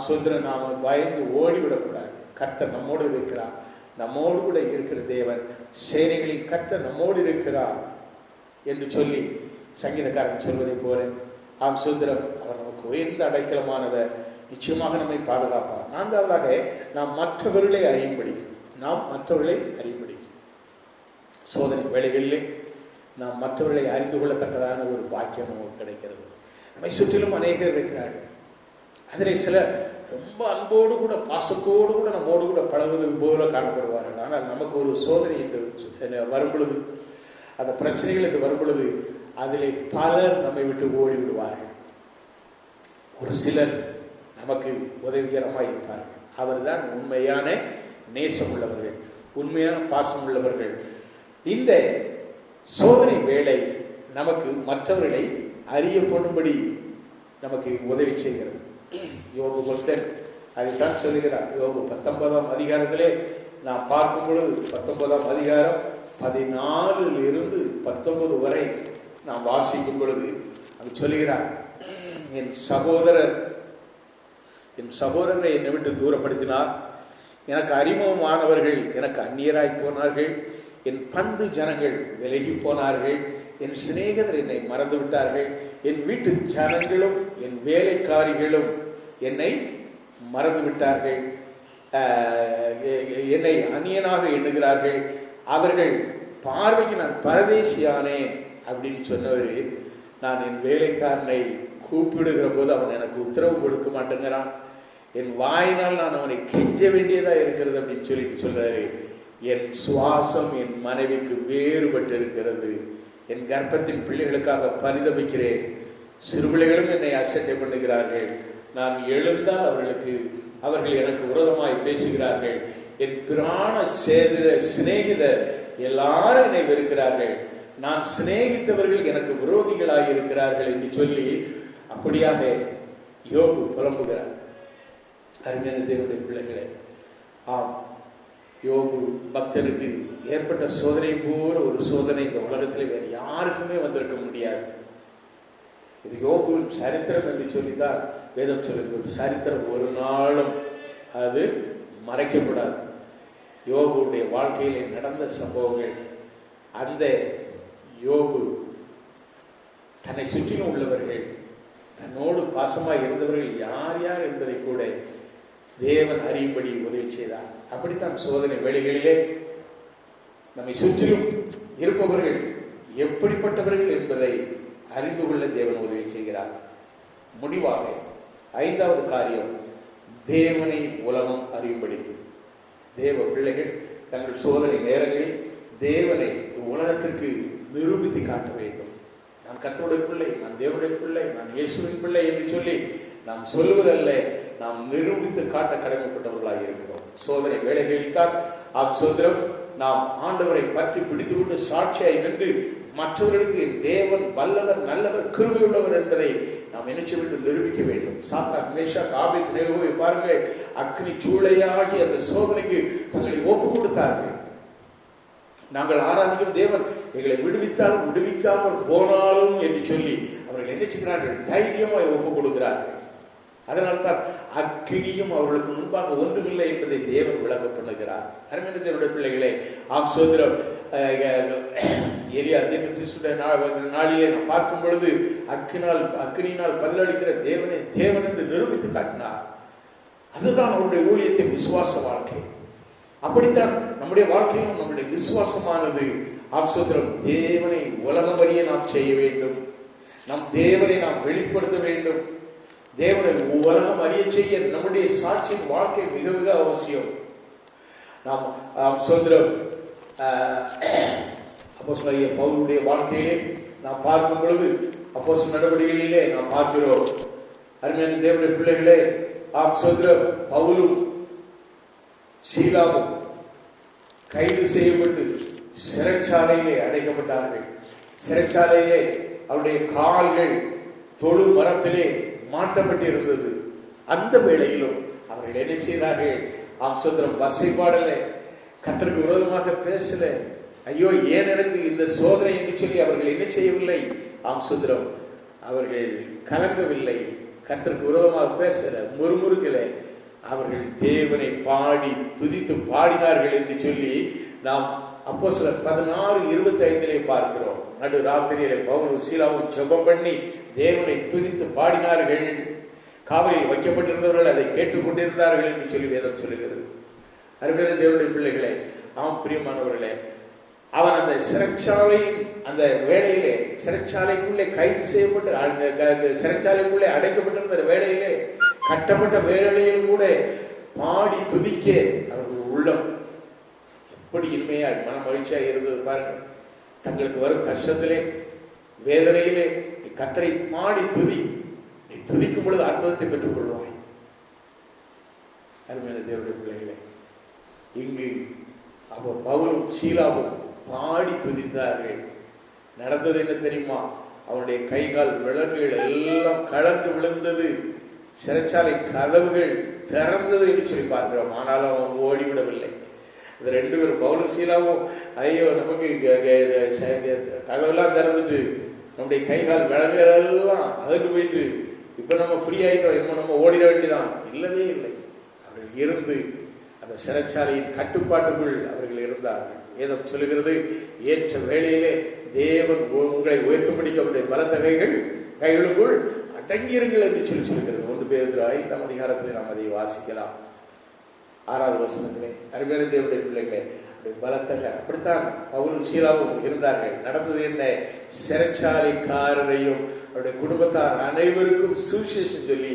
சுதந்திரம் நாம் பயந்து ஓடிவிடக்கூடாது. கர்த்தர் நம்மோடு இருக்கிறார், நம்மோடு கூட இருக்கிற தேவன், சேனைகளின் கர்த்தர் நம்மோடு இருக்கிறார் என்று சொல்லி சங்கீதக்காரன் சொல்வதை போல சுதந்திரம் அவர் நமக்கு உயர்ந்த அடைக்கலமானவர், நிச்சயமாக நம்மை பாதுகாப்பார். நான்காவதாக நாம் மற்றவர்களை அறியும்படிக்கும், சோதனை வேளைகளிலே நாம் மற்றவர்களை அறிந்து கொள்ளத்தக்கதான ஒரு பாக்கியம் நமக்கு கிடைக்கிறது. நம்மை சுற்றிலும் அநேகர் இருக்கிறார்கள். அதில் சிலர் ரொம்ப அன்போடு கூட பாசத்தோடு கூட நம்மோடு கூட பழகுவது போல காணப்படுவார்கள். ஆனால் நமக்கு ஒரு சோதனை என்று வரும் பொழுது, அந்த பிரச்சனைகள் என்று வரும் பொழுது அதிலே பலர் நம்மை விட்டு ஓடி விடுவார்கள். ஒரு சிலர் நமக்கு உதவிகரமாக இருப்பார்கள். அவர்தான் உண்மையான நேசம் உள்ளவர்கள், உண்மையான பாசம் உள்ளவர்கள். இந்த சோதனை வேளை நமக்கு மற்றவர்களை அறியப்படும்படி நமக்கு உதவி செய்கிறது. யோபு பக்தன் அதைத்தான் சொல்லுகிறார். யோபு 19ஆம் அதிகாரத்திலே நாம் பார்க்கும் பொழுது 19ஆம் அதிகாரம் 14 19 வரை நாம் வாசிக்கும் பொழுது அது சொல்லுகிறார், என் சகோதரரை என்னை விட்டு தூரப்படுத்தினார், எனக்கு அறிமுகமானவர்கள் எனக்கு அந்நியராய் போனார்கள், என் பந்து ஜனங்கள் விலகி போனார்கள், என் சிநேகிதர் என்னை மறந்து விட்டார்கள், என் வீட்டு ஜனங்களும் என் வேலைக்காரிகளும் என்னை மறந்து விட்டார்கள், என்னை அந்நியனாக எண்ணுகிறார்கள், அவர்கள் பார்வைக்கு நான் பரதேசியானேன் அப்படின்னு சொன்னவர், நான் என் வேலைக்காரனை கூப்பிடுகிற போது அவன் எனக்கு உத்தரவு கொடுக்க மாட்டேங்கிறான், என் வாயினால் நான் அவனை கெஞ்ச வேண்டியதா இருக்கிறது அப்படின்னு சொல்லிட்டு சொல்றாரு. என் சுவாசம் என் மனைவிக்கு வேறுபட்டு இருக்கிறது, என் கர்ப்பத்தின் பிள்ளைகளுக்காக பரிதபிக்கிறேன், சிறுபிள்ளைகளும் என்னை அசட்டை பண்ணுகிறார்கள், நான் எழுந்தால் அவர்கள் எனக்கு விரோதமாய் பேசுகிறார்கள், என் பிராண சிநேகிதர் எல்லாரும் என்னை வெறுக்கிறார்கள், நான் சிநேகித்தவர்கள் எனக்கு விரோதிகளாய் இருக்கிறார்கள் என்று சொல்லி அப்படியாக யோபு புலம்புகிறார். அருமையான தேவனுடைய பிள்ளைகளே, ஆம், யோபு பக்தனுக்கு ஏற்பட்ட சோதனை போல ஒரு சோதனை இந்த உலகத்தில் வேறு யாருக்குமே வந்திருக்க முடியாது. இது யோபுவின் சரித்திரம் என்று சொல்லித்தான் வேதம் சொல்லுகிறது. சரித்திரம் ஒரு நாளும் அது மறைக்கப்படாது. யோபுடைய வாழ்க்கையிலே நடந்த சம்பவங்கள், அந்த யோபு தன்னை சுற்றிலும் உள்ளவர்கள், தன்னோடு பாசமாக இருந்தவர்கள் யார் யார் என்பதை கூட தேவன் அறியும்படி உதவி செய்தார். அப்படித்தான் சோதனை வேளைகளிலே நம்மை சுற்றிலும் இருப்பவர்கள் எப்படிப்பட்டவர்கள் என்பதை அறிந்து கொள்ள தேவன் உதவி செய்கிறார். முடிவாக 5வது காரியம், தேவனை உலகம் அறியும்படிக்கு. தேவ பிள்ளைகள் தங்கள் சோதனை நேரங்களில் தேவனை உலகத்திற்கு நிரூபித்து காட்ட வேண்டும். நான் கர்த்தருடைய பிள்ளை, நான் தேவனுடைய பிள்ளை, நான் இயேசுவின் பிள்ளை என்று சொல்லி நாம் சொல்லுவதல்ல, நாம் நிரூபித்து காட்ட கடமைப்பட்டவர்களாக இருக்கிறோம். சோதனை வேளைகளில் தான் சுதந்திரம் நாம் ஆண்டவரை பற்றி பிடித்துவிட்டு சாட்சியாய் நின்று மற்றவர்களுக்கு தேவன் வல்லவர், நல்லவர், கிருபையுள்ளவர் என்பதை நாம் நினைச்சுவிட்டு நிரூபிக்க வேண்டும். சாத்ராக், மேஷாக், ஆபேத்நேகோவை பாருங்கள், அக்னி சூளையாகி அந்த சோதனைக்கு தங்களை ஒப்பு கொடுத்தார்கள். நாங்கள் ஆராதிக்கும் தேவன் எங்களை விடுவித்தாலும் விடுவிக்காமல் போனாலும் என்று சொல்லி அவர்கள் என்ன செய்கிறார்கள்? தைரியமாய் ஒப்பு கொடுக்கிறார்கள். அதனால்தான் அக்கினியும் அவர்களுக்கு முன்பாக ஒன்றுமில்லை என்பதை தேவன் விளங்க பண்ணுகிறார். அருமையான தேவனுடைய பிள்ளைகளே, சோதரம் எலியா தீர்க்கதரிசியுடைய நாளிலே நாம் பார்க்கும் பொழுது அக்கினியினால் பதிலளிக்கிற தேவன் என்று நிரூபித்து காட்டினார். அதுதான் அவருடைய ஊழியத்தின் விசுவாச வாழ்க்கை. அப்படித்தான் நம்முடைய வாழ்க்கையிலும் நம்முடைய விசுவாசமானது சோதரம் தேவனை உலகம் அறிய நாம் செய்ய வேண்டும். நம் தேவனை நாம் வெளிப்படுத்த வேண்டும். தேவனை உலகம் அறிய செய்ய நம்முடைய சாட்சியின் வாழ்க்கை மிக மிக அவசியம். நாம் சோதரம் அப்போஸ்தலனாகிய பவுலுடைய வாழ்க்கையிலே நாம் பார்க்கும் பொழுது அப்போஸ்தல நடவடிக்கைகளிலே நாம் பார்க்கிறோம். அருமையான தேவனுடைய பிள்ளைகளே, சோதரம் பவுலும் சீலாவும் கைது செய்யப்பட்டு சிறைச்சாலையிலே அடைக்கப்பட்டார்கள். சிறைச்சாலையிலே அவருடைய கால்கள் தொழு மரத்திலே மாட்டப்பட்டு இருந்தது. அந்த வேளையிலும் அவர்கள் என்ன செய்தார்கள்? சோதரம் வசைப்பாடல, கர்த்தருக்கு விரோதமாக பேசல. ஐயோ ஏன் எனக்கு இந்த சோதனை என்று சொல்லி அவர்கள் என்ன செய்யவில்லை? சோதரம் அவர்கள் கலங்கவில்லை, கர்த்தருக்கு விரோதமாக பேசல, முறுமுறுக்கல. அவர்கள் தேவனை பாடி துதித்து பாடினார்கள் என்று சொல்லி நாம் அப்போஸ்தலர் 16:25 பார்க்கிறோம். நடு ராத்திரியிலே பவுலும் சீலாவும் ஜெபம் பண்ணி தேவனை துதித்து பாடினார்கள். காவலில் வைக்கப்பட்டிருந்தவர்கள் அதை கேட்டுக்கொண்டிருந்தார்கள் என்று சொல்லி வேதம் சொல்லுகிறது. அருமையான தேவனுடைய பிள்ளைகளே, பிரியமானவர்களே, அவன் அந்த சிறைச்சாலையின் அந்த வேளையிலே, சிறைச்சாலைக்குள்ளே கைது செய்யப்பட்டு சிறைச்சாலைக்குள்ளே அடைக்கப்பட்டிருந்த வேளையிலே, கட்டப்பட்ட வேளையிலும் கூட பாடி துதிக்க அவர்கள் உள்ளம் எப்படி இனிமையாக மன மகிழ்ச்சியாக இருந்தது பாருங்கள். தங்களுக்கு வரும் கஷ்டத்திலே வேதனையிலே நீ கர்த்தரை பாடி துதி, நீ துதிக்கும் பொழுது அற்புதத்தை பெற்றுக் கொள்வாய். அருமையான தேவனுடைய பிள்ளைகளே, இங்கு பவுலும் சீலாவும் பாடி துதித்தார்கள். நடந்தது என்ன தெரியுமா? அவனுடைய கைகால் விலங்குகள் எல்லாம் கலந்து விழுந்தது, சிறைச்சாலை கதவுகள் திறந்தது என்று சொல்லி பார்க்கிறோம். ஆனாலும் அவன் ஓடிவிடவில்லை. இந்த 2 பேரும் பவுலும் சீலாவும் ஐயோ நமக்கு கதவெல்லாம் திறந்துட்டு நம்முடைய கைகால் விலங்குகள் எல்லாம் அகன்று போயிட்டு இப்ப நம்ம ஃப்ரீ ஆயிட்டோம், இப்போ நம்ம ஓடிட வேண்டியதான். இல்லவே இல்லை. அவர்கள் இருந்து அந்த சிறைச்சாலையின் கட்டுப்பாட்டுக்குள் அவர்கள் இருந்தார்கள். வேதம் சொல்லுகிறது, ஏற்ற வேளையிலே தேவன் உங்களை உயர்த்தும்படிக்கு அவருடைய பலத்த கைகளுக்குள் அடங்கியிருங்கள் என்று சொல்லுகிறது. 1 பேதுரு 5ஆம் அதிகாரத்திலே நாம் அதை வாசிக்கலாம். 6வது வசனத்திலே. அருமையான தேவனுடைய பிள்ளைகளே, பலத்தக அப்படித்தான் பவுலும் சீலாவும் இருந்தார்கள். நடந்தது என்ன? சிறைச்சாலைக்காரரையும் அவருடைய குடும்பத்தார் அனைவருக்கும் சுவிசேஷம் சொல்லி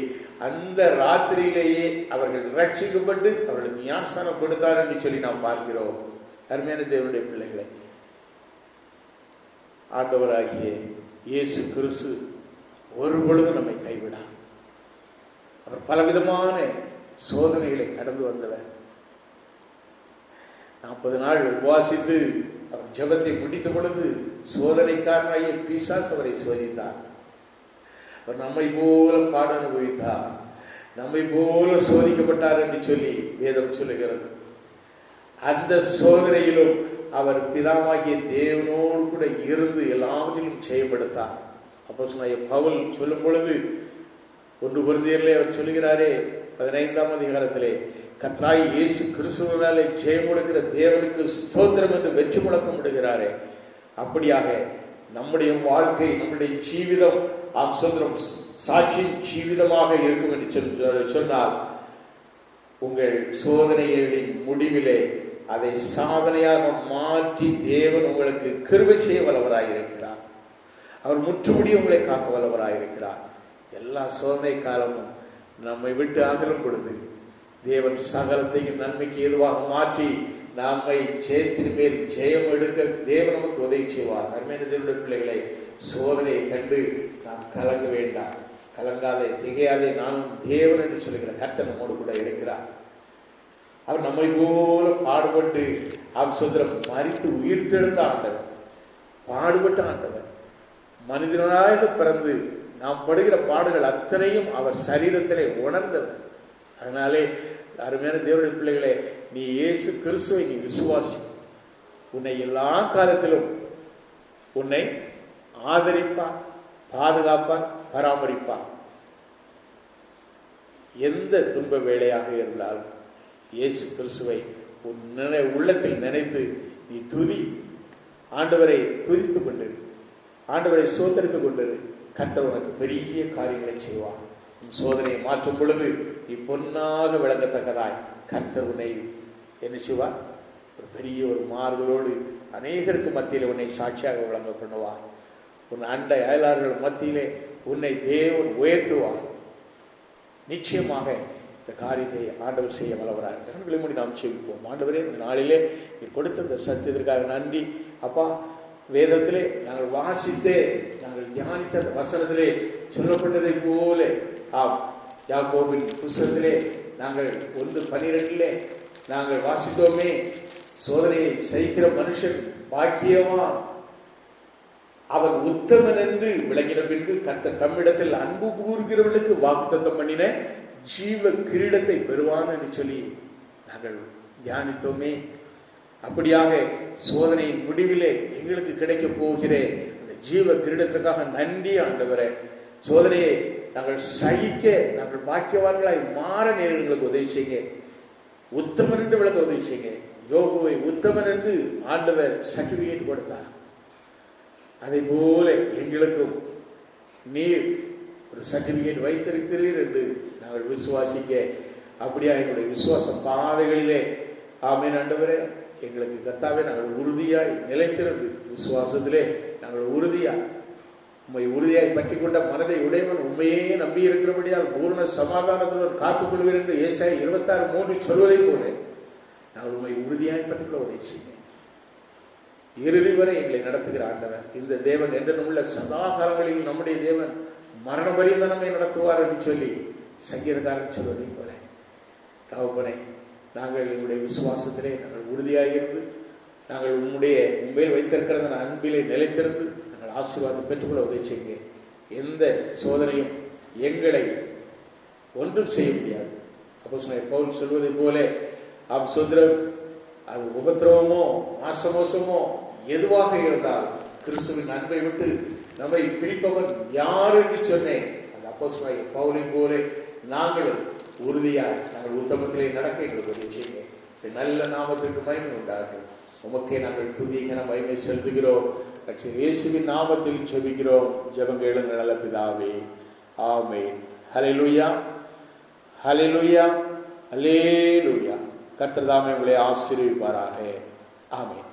அந்த ராத்திரியிலேயே அவர்கள் ரட்சிக்கப்பட்டு அவர்களுக்கு ஞானஸ்நானம் கொடுத்தார் என்று சொல்லி நாம் பார்க்கிறோம். அருமையான தேவனுடைய பிள்ளைகளை, ஆண்டவராகிய இயேசு கிறிஸ்து ஒரு பொழுது நம்மை கைவிடார். அவர் பலவிதமான சோதனைகளை கடந்து வந்தவர். 40 நாள் உபவாசித்து அவர் ஜெபத்தை முடித்த பொழுது சோதனைக்காரனாகிய பிசாசு அவரை சோதித்தார். அவர் நம்மை போல பாட அனுபவித்தார், நம்மை போல சோதிக்கப்பட்டார் என்று சொல்லி வேதம் சொல்லுகிறது. அந்த சோதனையிலும் அவர் பிதாவாகிய தேவனோடு கூட இருந்து எல்லாவற்றிலும் செயல்படுத்தார். அப்போஸ்தலனாகிய பவுல் சொல்லும் பொழுது 1 கொரிந்தியரிலே அவர் சொல்லுகிறாரே 15ஆம் அதிகாரத்திலே, கர்த்தராகிய இயேசு கிறிஸ்துவினாலே ஜெயம் கொடுக்கிற தேவனுக்கு ஸ்தோத்திரம் என்று வெற்றி முழக்கம் விடுகிறாரே. அப்படியாக நம்முடைய வாழ்க்கை, நம்முடைய ஜீவிதம் ஸ்தோத்திரம் சாட்சியின் ஜீவிதமாக இருக்கும் என்று சொன்னால், உங்கள் சோதனைகளின் முடிவிலே அதை சாதனையாக மாற்றி தேவன் உங்களுக்கு கிருபை செய்ய வல்லவராயிருக்கிறார். அவர் முற்றுமுடி உங்களை காக்க வல்லவராயிருக்கிறார். எல்லா சோதனை காலமும் நம்மை விட்டு அகலும் பொழுது தேவன் சகலத்தையும் நன்மைக்கு ஏதுவாக மாற்றி நம்மை ஜெயத்தின் மேல் ஜெயம் எடுக்க தேவன் நமக்கு உதவி செய்வார். அருமையான தேவனுடைய பிள்ளைகளை, சோதனையை கண்டு நாம் கலங்க வேண்டாம், கலங்காதே திகையாதே, நானும் தேவன் என்று சொல்லுகிற கர்த்தர் நம்மோடு கூட இருக்கிறார். அவர் நம்மை போல பாடுபட்டு சுதந்திரம் மரித்து உயிர்த்தெழுந்த ஆண்டவர், பாடுபட்ட ஆண்டவர், மனிதனாக பிறந்து நாம் படுகிற பாடுகள் அத்தனையும் அவர் சரீரத்திலே உணர்ந்தவர். அதனாலே அருமையான தேவனுடைய பிள்ளைகளே, நீ இயேசு கிறிஸ்துவை நீ விசுவாசி, உன்னை எல்லா காலத்திலும் உன்னை ஆதரிப்பார், பாதுகாப்பார், பராமரிப்பார். எந்த துன்ப வேளையாக இருந்தாலும் இயேசு கிறிஸ்துவை உன் உள்ளத்தில் நினைத்து நீ துதி, ஆண்டவரை துதித்து கொண்டிரு, ஆண்டவரை சோதரித்துக் கொண்டிரு. கர்த்தர் உனக்கு பெரிய காரியங்களை செய்வார். உன் சோதனையை மாற்றும் பொழுது நீ பொன்னாக விளங்கத்தக்கதாய் கர்த்தர் உன்னை என்ன செய்வார்? ஒரு பெரிய ஒரு மாறுதலோடு அநேகருக்கு மத்தியில் உன்னை சாட்சியாக விளங்க பண்ணுவார். உன் அண்டை அயலார்கள் மத்தியிலே உன்னை தேவன் உயர்த்துவார். நிச்சயமாக இந்த காரியத்தை ஆண்டவர் செய்ய வல்லவராக. கண்களை மூடி நாம் செபிப்போம். ஆண்டவரே, இந்த நாளிலே நீர் கொடுத்த இந்த சத்தியத்திற்காக நன்றி. அப்பா, வேதத்திலே நாங்கள் வாசித்தே நாங்கள் தியானித்த அந்த வசனத்திலே சொல்லப்பட்டதை போல யாக்கோபின் புஸ்தகத்திலே நாங்கள் 1:12 நாங்கள் வாசித்தோமே, சோதனையை சகிக்கிற மனுஷன் பாக்கியவான், அவன் உத்தமன் என்று விளங்கின பின்பு கர்த்தர் தம்மிடத்தில் அன்பு கூறுகிறவர்களுக்கு வாக்குத்தத்தம் பண்ணின ஜீவ கிரீடத்தை பெறுவான் என்று சொல்லி நாங்கள் தியானித்தோமே. அப்படியாக சோதனையின் முடிவிலே எங்களுக்கு கிடைக்க போகிற அந்த ஜீவ கிரீடத்திற்காக நன்றி ஆண்டவரே. சோதனையை நாங்கள் சகிக்க நாங்கள் பாக்கியவான்களாய் மாற எங்களுக்கு உதவி செய்ய, உத்தமன் என்று விளக்க உதவி செய்ய. யோகுவை உத்தமன் என்று ஆண்டவர் சர்டிபிகேட் கொடுத்தார். அதை போல எங்களுக்கும் நீர் ஒரு சர்டிபிகேட் வைத்திருக்கிறீர் என்று நாங்கள் விசுவாசிக்க, அப்படியா எங்களுடைய விசுவாச பாதைகளிலே ஆமென் ஆண்டவரே எங்களுக்கு கர்த்தாவே நாங்கள் உறுதியாய் நிலைத்திருந்து விசுவாசத்திலே நாங்கள் உறுதியாய் உண்மை உறுதியாய் பற்றி கொண்ட மனதை உடையவன் உண்மையே நம்பி இருக்கிறபடியால் பூர்ண சமாதானத்துடன் காத்துக்கொள்வீர் என்று ஏசாயா 26:3 சொல்வதை போல நாங்கள் உண்மை உறுதியாய் பற்றிக்கொள்ள உதவி செய்ய இறுதி வரை எங்களை நடத்துகிற ஆண்டவர் இந்த தேவன் என்று உள்ள சதா காலங்களில் நம்முடைய தேவன் மரண பரியந்த நம்மை நடத்துவார் என்று சொல்லி சங்கீதக்காரன் சொல்வதை போல தகப்பனே நாங்கள் எங்களுடைய விசுவாசத்திலே நாங்கள் உறுதியாயிருந்து நாங்கள் உண்மையில் வைத்திருக்கிற அன்பிலே நிலைத்திருந்து நாங்கள் ஆசீர்வாதம் பெற்றுக்கொள்ள உதவி செய்யுங்க. எந்த சோதனையும் எங்களை ஒன்றும் செய்ய முடியாது. அப்போஸ்தலனாகிய பவுல் சொல்வதை போல சுதந்திரம் அது உபத்திரவமோ மாசமோசமோ எதுவாக இருந்தால் கிறிஸ்துவின் அன்பை விட்டு நம்மை பிரிப்பவன் யார் என்று சொன்னேன். அந்த அப்போஸ்தலனாகிய பவுலை போல நாங்களும் உறுதியாக நாங்கள் உத்தமத்திலே நடக்க எங்களுக்கு உதவி செய்யுங்க. நல்ல நாமத்திற்கு மகிமை உண்டாகும். உமக்கே நாங்கள் துதிக்கிற மகிமை செலுத்துகிறோம். இயேசுவின் நாமத்தில் ஜெபிக்கிறோம். ஜெபம் கேளுங்க நல்ல பிதாவே, ஆமென். ஹல்லேலூயா, ஹல்லேலூயா, ஹல்லேலூயா. கர்த்தர் தாமே உங்களை ஆசீர்வதிப்பாராக. ஆமென்.